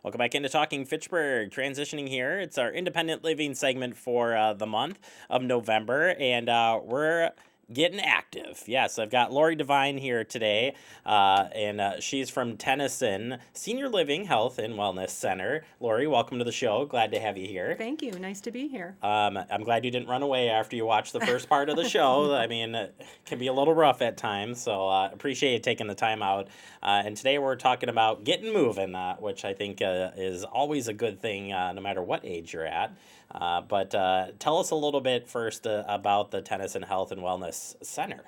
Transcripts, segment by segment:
Welcome back into Talking Fitchburg. Transitioning here. It's our independent living segment for the month of November, and we're getting active. Yes, I've got Lori Devine here today, and she's from Tennyson Senior Living Health and Wellness Center. Lori, welcome to the show. Glad to have you here. Thank you. Nice to be here. I'm glad you didn't run away after you watched the first part of the show. I mean, it can be a little rough at times, so appreciate you taking the time out. And today we're talking about getting moving, which I think is always a good thing, no matter what age you're at. But tell us a little bit first about the Tennyson Health and Wellness Center.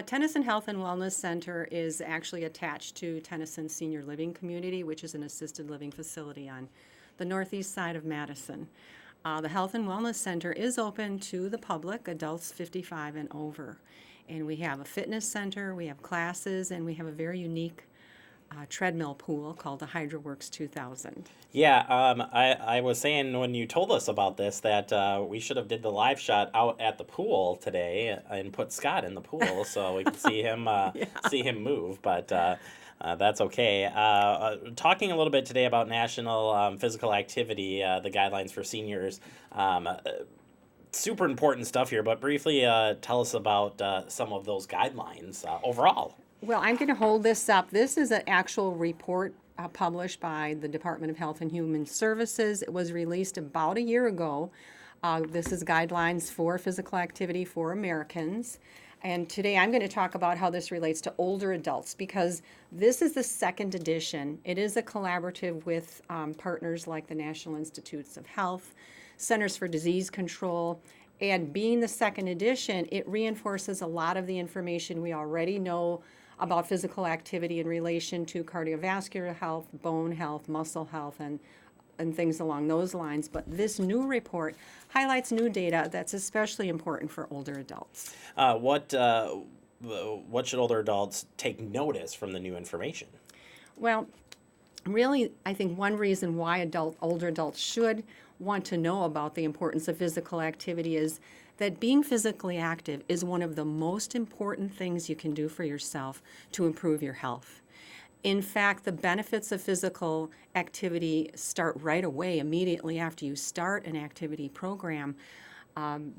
Tennyson Health and Wellness Center is actually attached to Tennyson Senior Living Community, which is an assisted living facility on the northeast side of Madison. The Health and Wellness Center is open to the public, adults 55 and over. And we have a fitness center, we have classes, and we have a very unique treadmill pool called the HydroWorks 2000. Yeah, I was saying when you told us about this that we should have did the live shot out at the pool today and put Scott in the pool so we could see him Yeah. see him move, but that's okay. Talking a little bit today about National Physical Activity, the guidelines for seniors. Super important stuff here, but briefly tell us about some of those guidelines overall. Well, I'm going to hold this up. This is an actual report published by the Department of Health and Human Services. It was released about a year ago. This is guidelines for physical activity for Americans. And today I'm going to talk about how this relates to older adults because this is the second edition. It is a collaborative with partners like the National Institutes of Health, Centers for Disease Control, and being the second edition, it reinforces a lot of the information we already know about physical activity in relation to cardiovascular health, bone health, muscle health, and things along those lines. But this new report highlights new data that's especially important for older adults. What should older adults take notice from the new information? Well, really, I think one reason why older adults should want to know about the importance of physical activity is that being physically active is one of the most important things you can do for yourself to improve your health. In fact, the benefits of physical activity start right away, immediately after you start an activity program.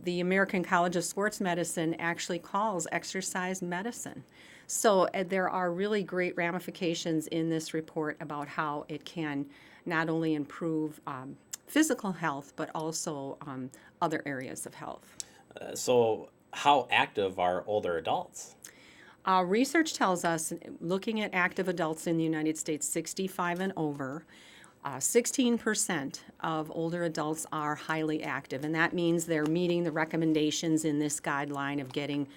The American College of Sports Medicine actually calls exercise medicine. So there are really great ramifications in this report about how it can not only improve physical health, but also other areas of health. So, how active are older adults? Research tells us, looking at active adults in the United States 65 and over, 16% of older adults are highly active, and that means they're meeting the recommendations in this guideline of getting,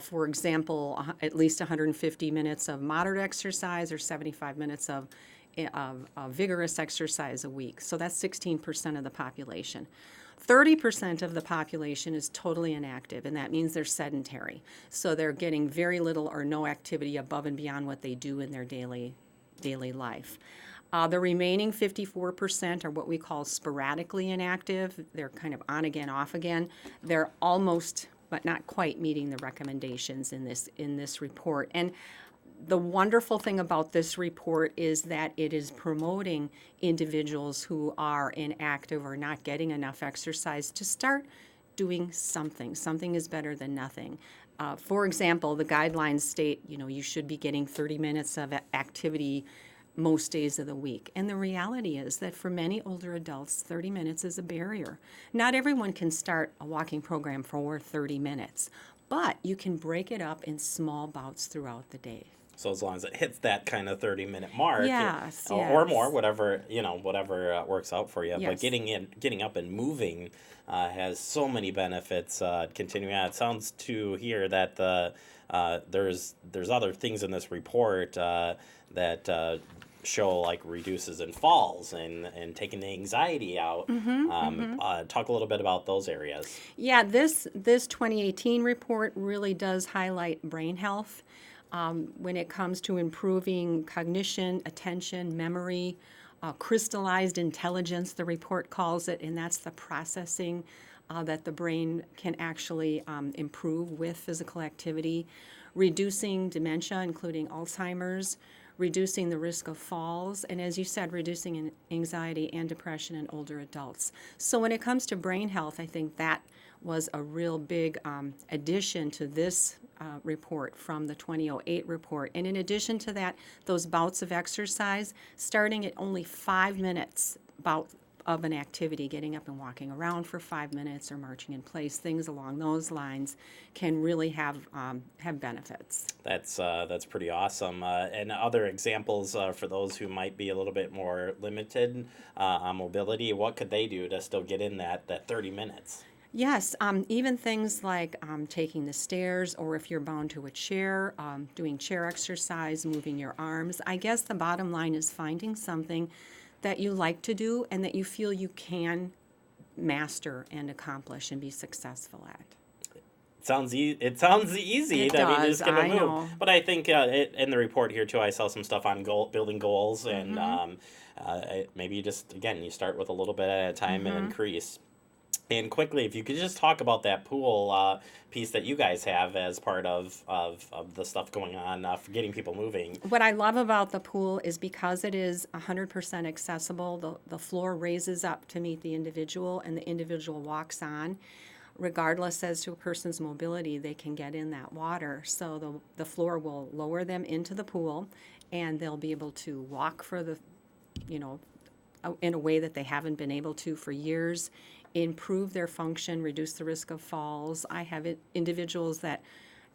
for example, at least 150 minutes of moderate exercise or 75 minutes of vigorous exercise a week. So that's 16% of the population. 30% of the population is totally inactive, and that means they're sedentary. So they're getting very little or no activity above and beyond what they do in their daily life. The remaining 54% are what we call sporadically inactive. They're kind of on again, off again. They're almost, but not quite, meeting the recommendations in this report. And the wonderful thing about this report is that it is promoting individuals who are inactive or not getting enough exercise to start doing something. Something is better than nothing. For example, the guidelines state, you should be getting 30 minutes of activity most days of the week. And the reality is that for many older adults, 30 minutes is a barrier. Not everyone can start a walking program for 30 minutes, but you can break it up in small bouts throughout the day. So as long as it hits that kind of 30-minute mark, Yes, or yes. more, whatever works out for you. But Yes. getting up and moving has so many benefits. Continuing on, it sounds to here that there's other things in this report that show like reduces in falls and taking the anxiety out. Talk a little bit about those areas. Yeah, this 2018 report really does highlight brain health when it comes to improving cognition, attention, memory, crystallized intelligence, the report calls it, and that's the processing that the brain can actually improve with physical activity, reducing dementia, including Alzheimer's, reducing the risk of falls, and as you said, reducing anxiety and depression in older adults. So when it comes to brain health, I think that was a real big addition to this report from the 2008 report. And in addition to that, those bouts of exercise, starting at only 5 minutes bout of an activity, getting up and walking around for 5 minutes or marching in place, things along those lines can really have benefits. That's pretty awesome. And other examples for those who might be a little bit more limited on mobility, what could they do to still get in that 30 minutes? Yes, even things like taking the stairs, or if you're bound to a chair, doing chair exercise, moving your arms. I guess the bottom line is finding something that you like to do and that you feel you can master and accomplish and be successful at. It sounds easy. It I mean, does, just gonna I move. know. But I think in the report here too, I saw some stuff on building goals, and maybe you just again you start with a little bit at a time and increase. And quickly, if you could just talk about that pool piece that you guys have as part of the stuff going on for getting people moving. What I love about the pool is because it is 100% accessible, the floor raises up to meet the individual and the individual walks on. Regardless as to a person's mobility, they can get in that water. So the floor will lower them into the pool, and they'll be able to walk for in a way that they haven't been able to for years, improve their function, reduce the risk of falls. I have individuals that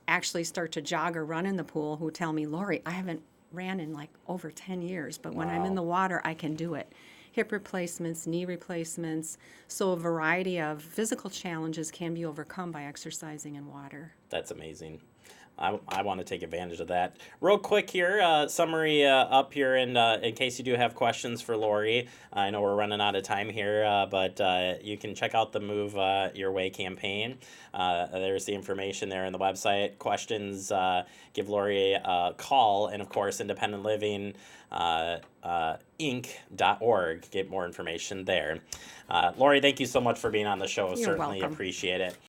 actually start to jog or run in the pool who tell me, Lori, I haven't ran in like over 10 years, but when I'm in the water, I can do it. Hip replacements, knee replacements. So a variety of physical challenges can be overcome by exercising in water. That's amazing. I want to take advantage of that. Real quick here, summary up here, and in case you do have questions for Lori, I know we're running out of time here, but you can check out the Move Your Way campaign. There's the information there on the website. Questions, give Lori a call, and of course, Independent Living Inc.org. Get more information there. Lori, thank you so much for being on the show. You're Certainly welcome. appreciate it.